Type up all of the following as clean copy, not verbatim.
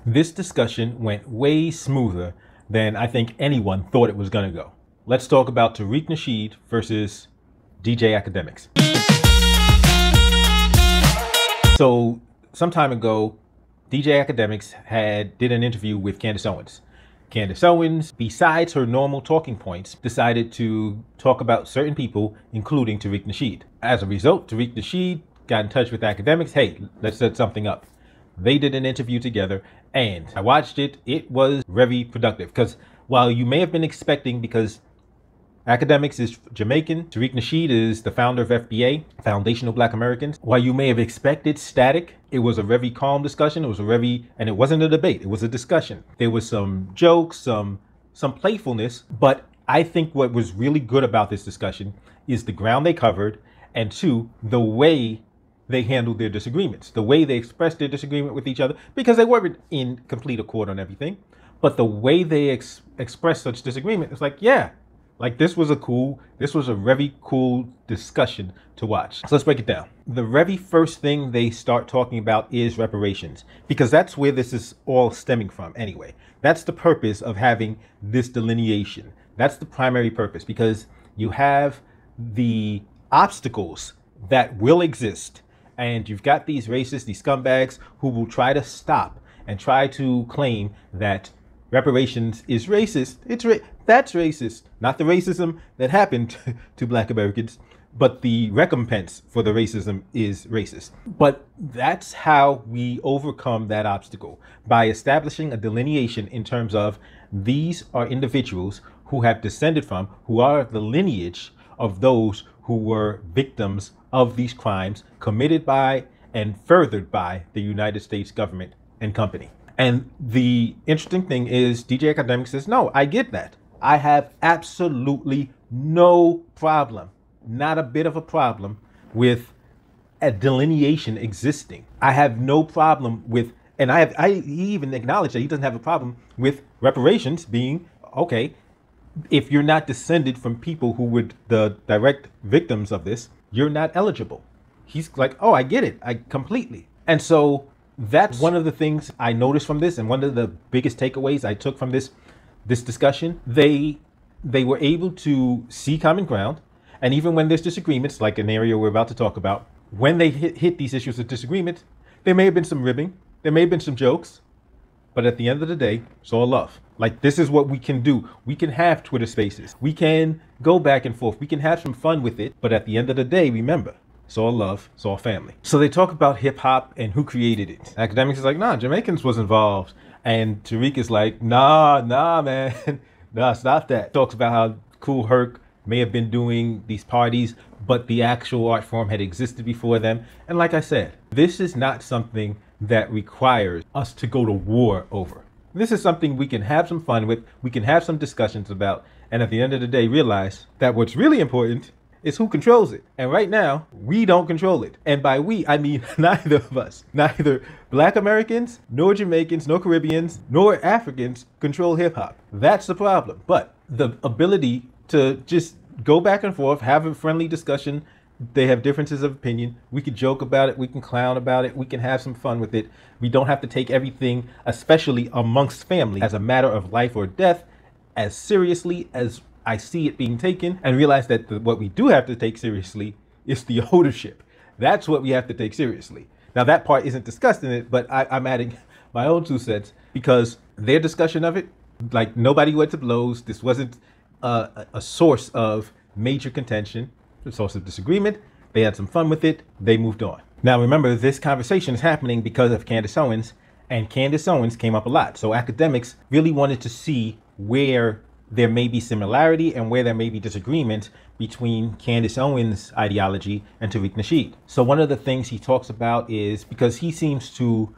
This discussion went way smoother than I think anyone thought it was going to go. Let's talk about Tariq Nasheed versus DJ Akademiks. So some time ago, DJ Akademiks did an interview with Candace Owens. Candace Owens, besides her normal talking points, decided to talk about certain people, including Tariq Nasheed. As a result, Tariq Nasheed got in touch with Akademiks. Hey, let's set something up. They did an interview together, and I watched it. It was very productive because while you may have been expecting, because Akademiks is Jamaican, Tariq Nasheed is the founder of FBA, Foundational Black Americans. While you may have expected static, it was a very calm discussion. And it wasn't a debate, it was a discussion. There was some jokes, some playfulness, but I think what was really good about this discussion is the ground they covered, and two, the way they handled their disagreements, the way they expressed their disagreement with each other, because they weren't in complete accord on everything, but the way they expressed such disagreement, it's like, yeah, like this was a very cool discussion to watch. So let's break it down. The very first thing they start talking about is reparations, because that's where this is all stemming from anyway. That's the purpose of having this delineation. That's the primary purpose, because you have the obstacles that will exist, and you've got these racists, these scumbags who will try to stop and try to claim that reparations is racist. That's racist. Not the racism that happened to Black Americans, but the recompense for the racism is racist. But that's how we overcome that obstacle, by establishing a delineation in terms of these are individuals who have descended from, who are the lineage of those who were victims of these crimes committed by and furthered by the United States government and company. And the interesting thing is DJ Akademiks says, no, I get that. I have absolutely no problem, not a bit of a problem with a delineation existing. I have no problem with, and he even acknowledged that he doesn't have a problem with reparations being, okay, if you're not descended from people who were the direct victims of this, you're not eligible. He's like, oh, I get it. I completely. And so that's one of the things I noticed from this, and one of the biggest takeaways I took from this discussion. They were able to see common ground, and even when there's disagreements, like an area we're about to talk about, when they hit these issues of disagreement, there may have been some ribbing, there may have been some jokes, but at the end of the day, it's all love. Like, this is what we can do. We can have Twitter spaces. We can go back and forth. We can have some fun with it. But at the end of the day, remember, it's all love. It's all family. So they talk about hip hop and who created it. Akademiks is like, nah, Jamaicans was involved. And Tariq is like, nah, man. Nah, stop that. Talks about how Kool Herc may have been doing these parties, but the actual art form had existed before them. And like I said, this is not something that requires us to go to war over. This is something we can have some fun with, we can have some discussions about, and at the end of the day realize that what's really important is who controls it. And right now, we don't control it. And by we, I mean neither of us. Neither Black Americans, nor Jamaicans, nor Caribbeans, nor Africans control hip hop. That's the problem. But the ability to just go back and forth, have a friendly discussion, they have differences of opinion. We can joke about it. We can clown about it. We can have some fun with it. We don't have to take everything, especially amongst family, as a matter of life or death, as seriously as I see it being taken, and realize that what we do have to take seriously is the ownership. That's what we have to take seriously. Now, that part isn't discussed in it, but I'm adding my own 2 cents, because their discussion of it, like, nobody went to blows. This wasn't a source of major contention, a source of disagreement. They had some fun with it. They moved on. Now, remember, this conversation is happening because of Candace Owens, and Candace Owens came up a lot. So Akademiks really wanted to see where there may be similarity and where there may be disagreement between Candace Owens' ideology and Tariq Nasheed. So one of the things he talks about is, because he seems to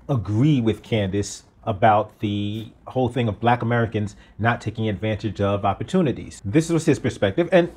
agree with Candace about the whole thing of Black Americans not taking advantage of opportunities. This was his perspective. And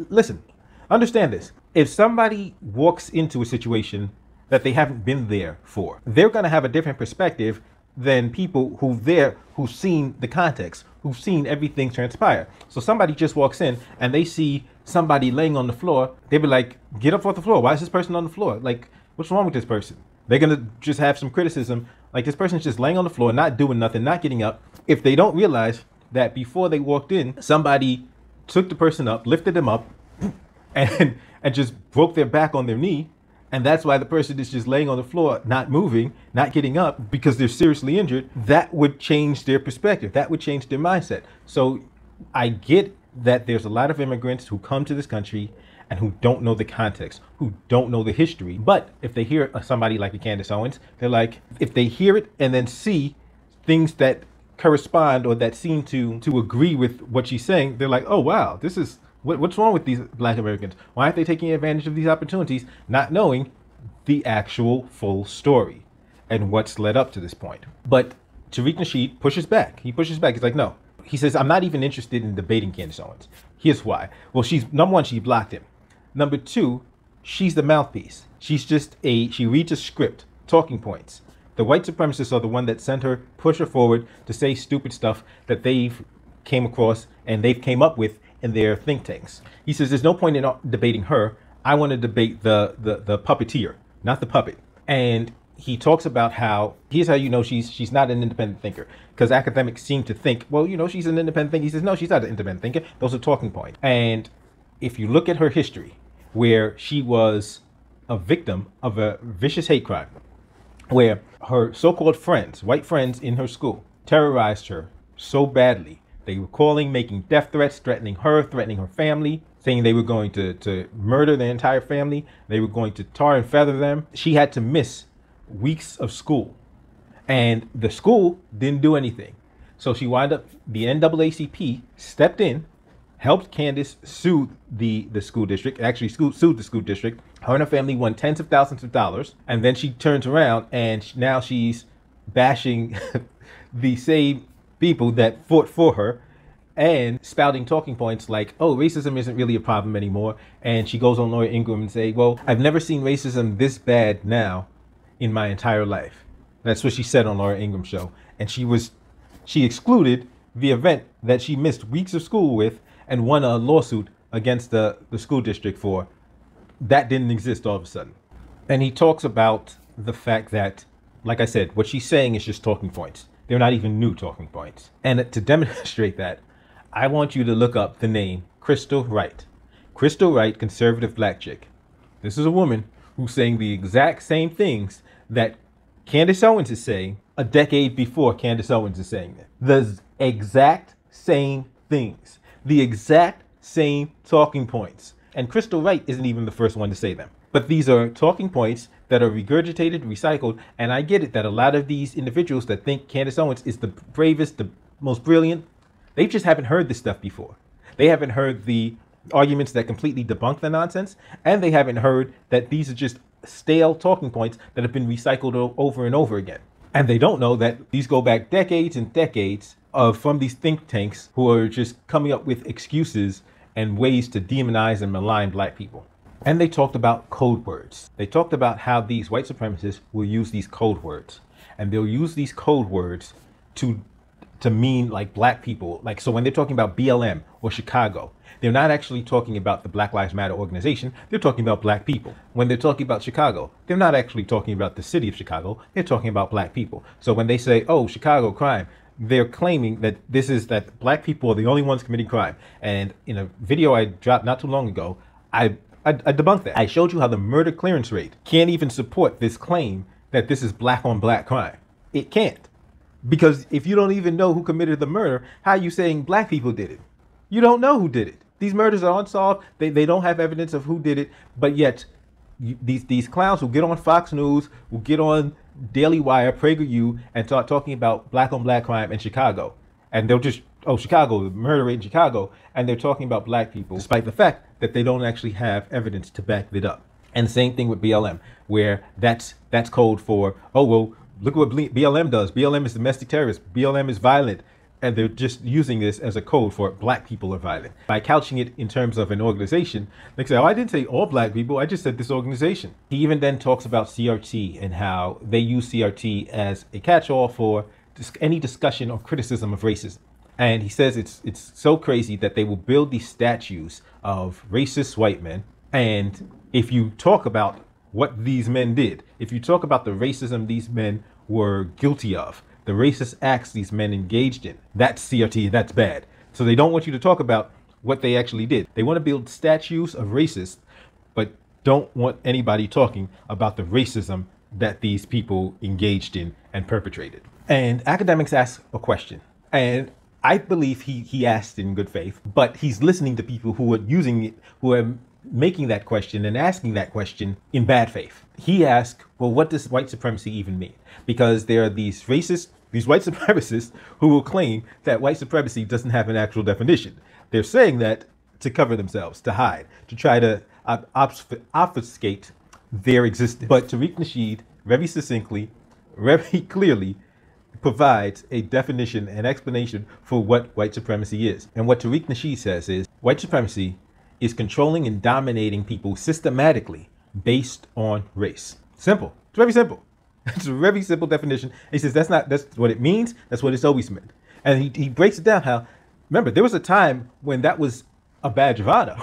listen, understand this. If somebody walks into a situation that they haven't been there for, they're going to have a different perspective than people who've seen the context, who've seen everything transpire. So somebody just walks in and they see somebody laying on the floor. They'd be like, get up off the floor. Why is this person on the floor? Like, what's wrong with this person? They're going to just have some criticism Like, this person's just laying on the floor, not doing nothing, not getting up. If they don't realize that before they walked in, somebody took the person up, lifted them up, and just broke their back on their knee, and that's why the person is just laying on the floor, not moving, not getting up because they're seriously injured, that would change their perspective. That would change their mindset. So I get that there's a lot of immigrants who come to this country and who don't know the context, who don't know the history. But if they hear somebody like a Candace Owens, they're like, if they hear it and then see things that correspond or that seem to agree with what she's saying, they're like, oh, wow, this is, what's wrong with these Black Americans? Why aren't they taking advantage of these opportunities, not knowing the actual full story and what's led up to this point? But Tariq Nasheed pushes back. He pushes back. He's like, no. He says, I'm not even interested in debating Candace Owens. Here's why. Well, number one, she blocked him. Number two, she's the mouthpiece. She reads a script, talking points. The white supremacists are the one that sent her, push her forward to say stupid stuff that they've came across and they've came up with in their think tanks. He says, there's no point in debating her. I want to debate the puppeteer, not the puppet. And he talks about how, here's how you know she's not an independent thinker, because academics seem to think, well, you know, she's an independent thinker. He says, no, she's not an independent thinker. Those are talking points. And if you look at her history, where she was a victim of a vicious hate crime, where her so-called friends, white friends in her school, terrorized her so badly. They were calling, making death threats, threatening her family, saying they were going to murder their entire family. They were going to tar and feather them. She had to miss weeks of school, and the school didn't do anything. So she wound up, the NAACP stepped in, helped Candace sue the school district, actually sued the school district. Her and her family won tens of thousands of dollars. And then she turns around and now she's bashing the same people that fought for her and spouting talking points like, oh, racism isn't really a problem anymore. And she goes on Laura Ingraham and say, well, I've never seen racism this bad now in my entire life. That's what she said on Laura Ingram's show. And she excluded the event that she missed weeks of school with and won a lawsuit against the school district for. That didn't exist all of a sudden. And he talks about the fact that, like I said, what she's saying is just talking points. They're not even new talking points. And to demonstrate that, I want you to look up the name Crystal Wright. Crystal Wright, conservative black chick. This is a woman who's saying the exact same things that Candace Owens is saying a decade before Candace Owens is saying it. The exact same things. The exact same talking points. And Crystal Wright isn't even the first one to say them. But these are talking points that are regurgitated, recycled, and I get it that a lot of these individuals that think Candace Owens is the bravest, the most brilliant, they just haven't heard this stuff before. They haven't heard the arguments that completely debunk the nonsense, and they haven't heard that these are just stale talking points that have been recycled over and over again. And they don't know that these go back decades and decades from these think tanks who are just coming up with excuses and ways to demonize and malign black people. And they talked about code words. They talked about how these white supremacists will use these code words. And they'll use these code words to mean like black people. Like, so when they're talking about BLM or Chicago, they're not actually talking about the Black Lives Matter organization. They're talking about black people. When they're talking about Chicago, they're not actually talking about the city of Chicago. They're talking about black people. So when they say, oh, Chicago crime, they're claiming that that black people are the only ones committing crime. And in a video I dropped not too long ago, I debunked that. I showed you how the murder clearance rate can't even support this claim that this is black on black crime. It can't. Because if you don't even know who committed the murder, how are you saying black people did it? You don't know who did it. These murders are unsolved. They don't have evidence of who did it. But yet, these clowns who get on Fox News, who get on Daily Wire, PragerU, and start talking about black on black crime in Chicago. And they'll just, oh, Chicago, the murder rate in Chicago. And they're talking about black people, despite the fact that they don't actually have evidence to back it up. And the same thing with BLM, where that's code for, oh, well, look what BLM does. BLM is domestic terrorist. BLM is violent. And they're just using this as a code for black people are violent. By couching it in terms of an organization, they say, oh, I didn't say all black people. I just said this organization. He even then talks about CRT and how they use CRT as a catch-all for any discussion or criticism of racism. And he says it's so crazy that they will build these statues of racist white men. And if you talk about what these men did, if you talk about the racism these men were guilty of, the racist acts these men engaged in. That's CRT, that's bad. So they don't want you to talk about what they actually did. They want to build statues of racists, but don't want anybody talking about the racism that these people engaged in and perpetrated. And Akademiks asked a question, and I believe he asked in good faith, but he's listening to people who are using it, who are making that question and asking that question in bad faith. He asked, well, what does white supremacy even mean? Because there are these racists, these white supremacists who will claim that white supremacy doesn't have an actual definition. They're saying that to cover themselves, to hide, to try to obfuscate their existence. But Tariq Nasheed very succinctly, very clearly provides a definition and explanation for what white supremacy is. And what Tariq Nasheed says is, white supremacy is controlling and dominating people systematically based on race. Simple. It's very simple. It's a very simple definition. He says that's what it means. That's what it's always meant. And he breaks it down how, remember, there was a time when that was a badge of honor,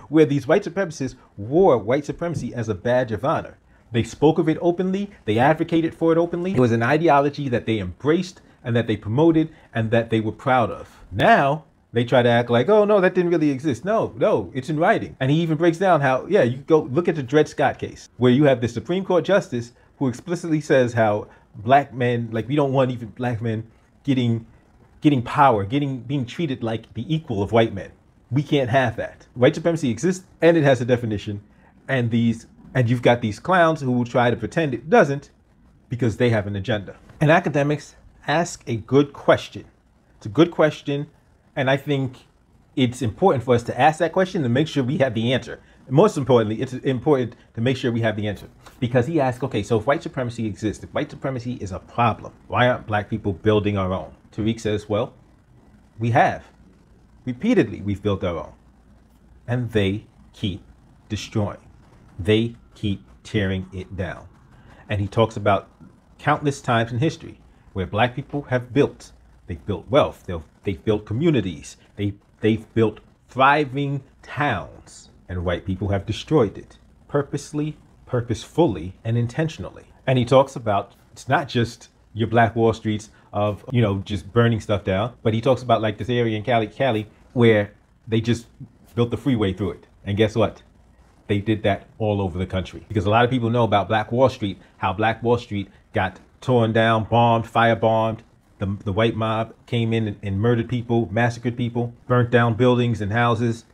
where these white supremacists wore white supremacy as a badge of honor. They spoke of it openly. They advocated for it openly. It was an ideology that they embraced and that they promoted and that they were proud of. Now they try to act like, oh, no, that didn't really exist. No, it's in writing. And he even breaks down how, yeah, you go look at the Dred Scott case, where you have the Supreme Court justice who explicitly says how black men, like, we don't want even black men getting power, being treated like the equal of white men. We can't have that. White supremacy exists and it has a definition. And you've got these clowns who will try to pretend it doesn't because they have an agenda. And Akademiks ask a good question. It's a good question. And I think it's important for us to ask that question and make sure we have the answer. And most importantly, it's important to make sure we have the answer, because he asked, okay, so if white supremacy exists, if white supremacy is a problem, why aren't black people building our own? Tariq says, well, we have. Repeatedly, we've built our own. And they keep destroying. They keep tearing it down. And he talks about countless times in history where black people have built. They've built wealth. They've built communities. They've built thriving towns. And white people have destroyed it purposely, purposefully, and intentionally. And he talks about, it's not just your Black Wall Streets of, just burning stuff down, but he talks about like this area in Cali, where they just built the freeway through it. And guess what? They did that all over the country, because a lot of people know about Black Wall Street, how Black Wall Street got torn down, bombed, firebombed. The white mob came in and murdered people, massacred people, burnt down buildings and houses,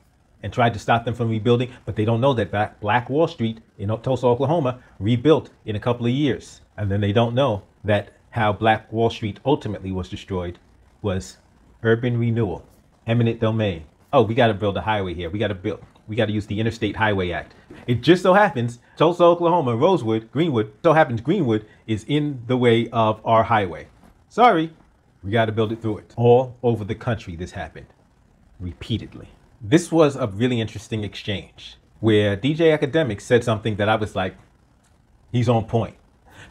and tried to stop them from rebuilding. But they don't know that Black Wall Street in Tulsa, Oklahoma, rebuilt in a couple of years. And then they don't know that how Black Wall Street ultimately was destroyed was urban renewal, eminent domain. Oh, we got to build a highway here. We got to use the Interstate Highway Act. It just so happens Tulsa, Oklahoma, Greenwood is in the way of our highway. Sorry, we got to build it through it. All over the country, this happened repeatedly. This was a really interesting exchange where DJ Akademiks said something that I was like, he's on point.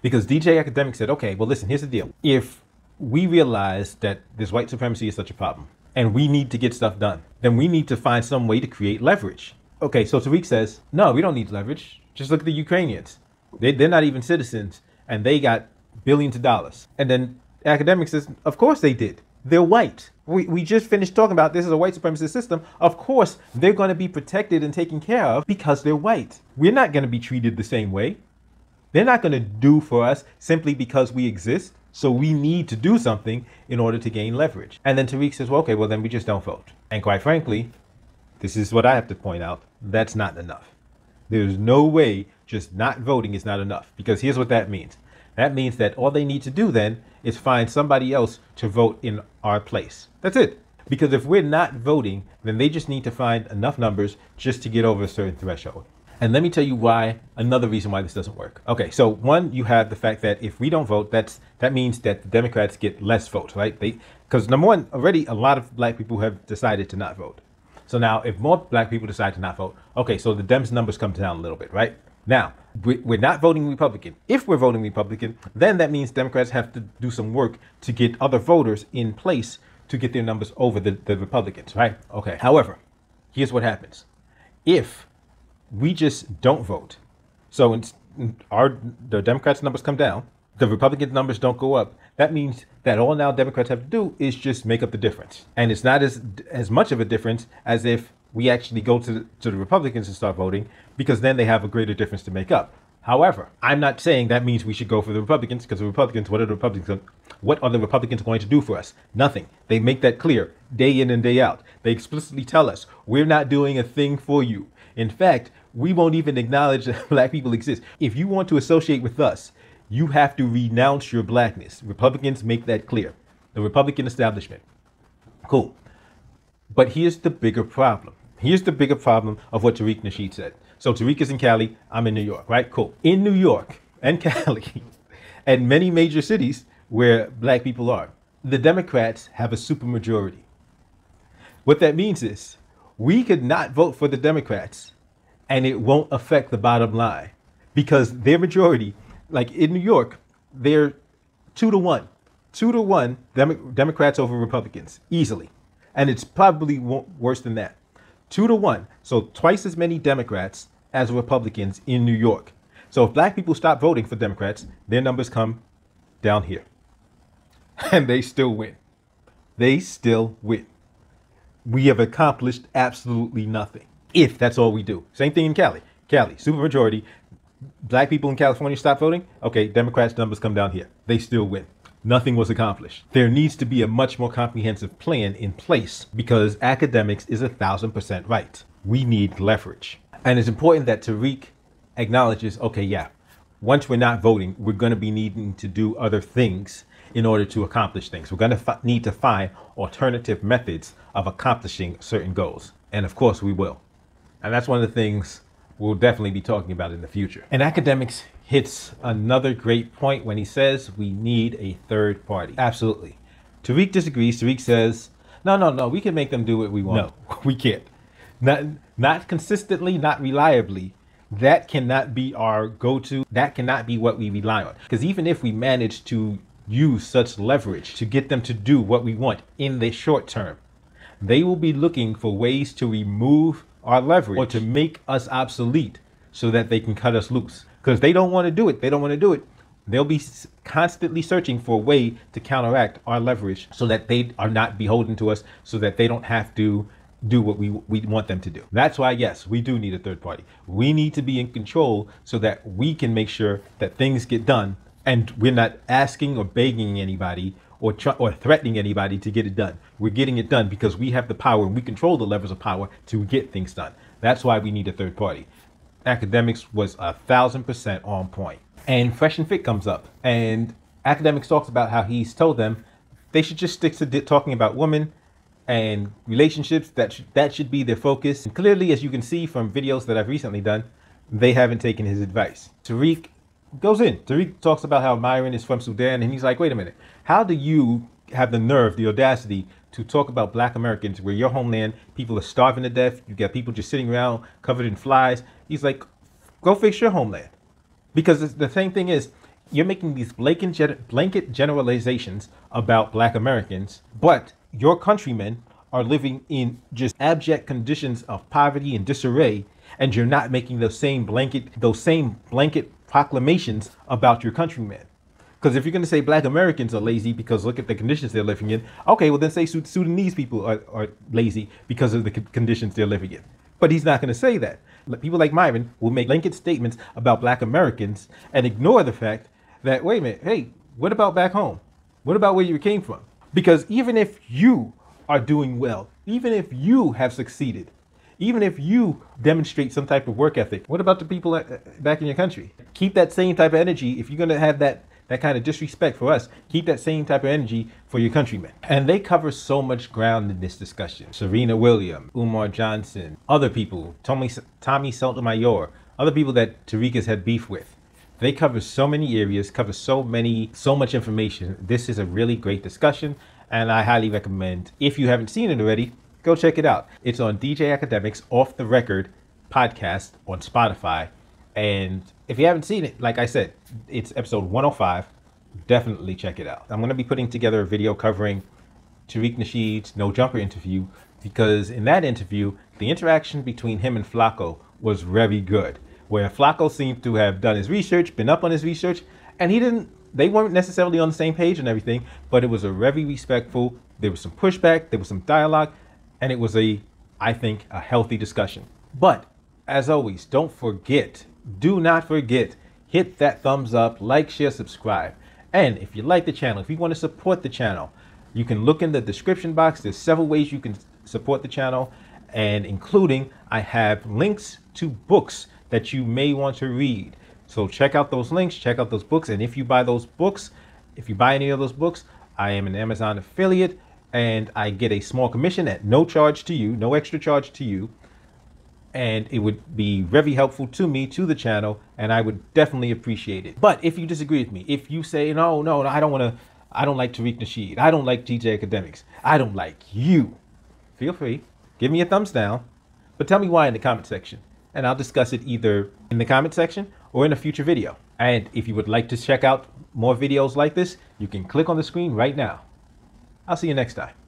Because DJ Akademiks said, okay, well, listen, here's the deal. If we realize that this white supremacy is such a problem and we need to get stuff done, then we need to find some way to create leverage. Okay, so Tariq says, no, we don't need leverage. Just look at the Ukrainians. They're not even citizens and they got billions of dollars. And then Akademiks says, of course they did. They're white. We just finished talking about this as a white supremacist system. Of course, they're going to be protected and taken care of because they're white. We're not going to be treated the same way. They're not going to do for us simply because we exist. So we need to do something in order to gain leverage. And then Tariq says, well, okay, well, then we just don't vote. And quite frankly, this is what I have to point out. That's not enough. There's no way just not voting is not enough, because here's what that means. That means that all they need to do then is find somebody else to vote in our place. That's it. Because if we're not voting, then they just need to find enough numbers just to get over a certain threshold. And let me tell you why, another reason why this doesn't work. Okay, so one, you have the fact that if we don't vote, that means that the Democrats get less votes, right? Because number one, already a lot of black people have decided to not vote. So now if more black people decide to not vote, okay, so the Dems numbers come down a little bit, right? Now, we're not voting Republican. If we're voting Republican, then that means Democrats have to do some work to get other voters in place to get their numbers over the Republicans, right? Okay. However, here's what happens. If we just don't vote, so the Democrats' numbers come down, the Republican numbers don't go up, that means that all now Democrats have to do is just make up the difference. And it's not as much of a difference as if we actually go to the Republicans and start voting, because then they have a greater difference to make up. However, I'm not saying that means we should go for the Republicans, because the Republicans, what are the Republicans going to do for us? Nothing. They make that clear day in and day out. They explicitly tell us, we're not doing a thing for you. In fact, we won't even acknowledge that black people exist. If you want to associate with us, you have to renounce your blackness. Republicans make that clear. The Republican establishment. Cool. But here's the bigger problem. Here's the bigger problem of what Tariq Nasheed said. So Tariq is in Cali, I'm in New York, right? Cool. In New York and Cali and many major cities where black people are, the Democrats have a supermajority. What that means is we could not vote for the Democrats and it won't affect the bottom line, because their majority, like in New York, they're 2-1. 2-1 Democrats over Republicans, easily. And it's probably worse than that. 2-1. So twice as many Democrats as Republicans in New York. So if black people stop voting for Democrats, their numbers come down here. And they still win. They still win. We have accomplished absolutely nothing if that's all we do. Same thing in Cali. Cali, supermajority. Black people in California stop voting. Okay, Democrats' numbers come down here. They still win. Nothing was accomplished. There needs to be a much more comprehensive plan in place, because Akademiks is 1,000% right. We need leverage. And it's important that Tariq acknowledges, okay, yeah, once we're not voting, we're going to be needing to do other things in order to accomplish things. We're going to need to find alternative methods of accomplishing certain goals. And of course we will. And that's one of the things we'll definitely be talking about in the future. And Akademiks hits another great point when he says we need a third party. Absolutely. Tariq disagrees. Tariq says, no, we can make them do what we want. No, we can't. Not consistently, not reliably. That cannot be our go-to. That cannot be what we rely on. Because even if we manage to use such leverage to get them to do what we want in the short term, they will be looking for ways to remove our leverage or to make us obsolete so that they can cut us loose. Because they don't want to do it. They don't want to do it. They'll be constantly searching for a way to counteract our leverage so that they are not beholden to us, so that they don't have to do what we want them to do. That's why, yes, we do need a third party. We need to be in control so that we can make sure that things get done, and we're not asking or begging anybody or threatening anybody to get it done. We're getting it done because we have the power and we control the levers of power to get things done. That's why we need a third party. Akademiks was 1,000% on point. And Fresh and Fit comes up, and Akademiks talks about how he's told them they should just stick to talking about women and relationships. That should be their focus. And clearly, as you can see from videos that I've recently done, they haven't taken his advice. Tariq goes in. Tariq talks about how Myron is from Sudan, and he's like, wait a minute, how do you have the nerve, the audacity to talk about black Americans where your homeland, people are starving to death, you got people just sitting around covered in flies? He's like, go fix your homeland. Because the same thing is, you're making these blanket generalizations about black Americans, but your countrymen are living in just abject conditions of poverty and disarray, and you're not making those same blanket proclamations about your countrymen. Because if you're going to say black Americans are lazy because look at the conditions they're living in, okay, well then say Sudanese people are lazy because of the conditions they're living in. But he's not going to say that. People like Myron will make blanket statements about black Americans and ignore the fact that, wait a minute, hey, what about back home? What about where you came from? Because even if you are doing well, even if you have succeeded, even if you demonstrate some type of work ethic, what about the people back in your country? Keep that same type of energy. If you're going to have that kind of disrespect for us, keep that same type of energy for your countrymen. And they cover so much ground in this discussion. Serena Williams, Umar Johnson, other people, Tommy Sotomayor, other people that Tariq has had beef with. They cover so many areas, cover so much information. This is a really great discussion, and I highly recommend, if you haven't seen it already, go check it out. It's on DJ Akademiks Off the Record podcast on Spotify. And if you haven't seen it, like I said, it's episode 105. Definitely check it out. I'm going to be putting together a video covering Tariq Nasheed's No Jumper interview, because in that interview, the interaction between him and Flacco was very good, where Flacco seemed to have done his research, been up on his research, and he didn't they weren't necessarily on the same page and everything, but it was a very respectful, there was some pushback, there was some dialogue, and it was I think, a healthy discussion. But as always, don't forget, do not forget, hit that thumbs up, like, share, subscribe. And if you like the channel, if you want to support the channel, you can look in the description box. There's several ways you can support the channel, and including I have links to books that you may want to read. So check out those links, check out those books. And if you buy those books, if you buy any of those books, I am an Amazon affiliate and I get a small commission at no charge to you, no extra charge to you. And it would be very helpful to me, to the channel, and I would definitely appreciate it. But if you disagree with me, if you say, no, I don't like Tariq Nasheed, I don't like DJ Akademiks, I don't like you, feel free, give me a thumbs down, but tell me why in the comment section. And I'll discuss it either in the comment section or in a future video. And if you would like to check out more videos like this, you can click on the screen right now. I'll see you next time.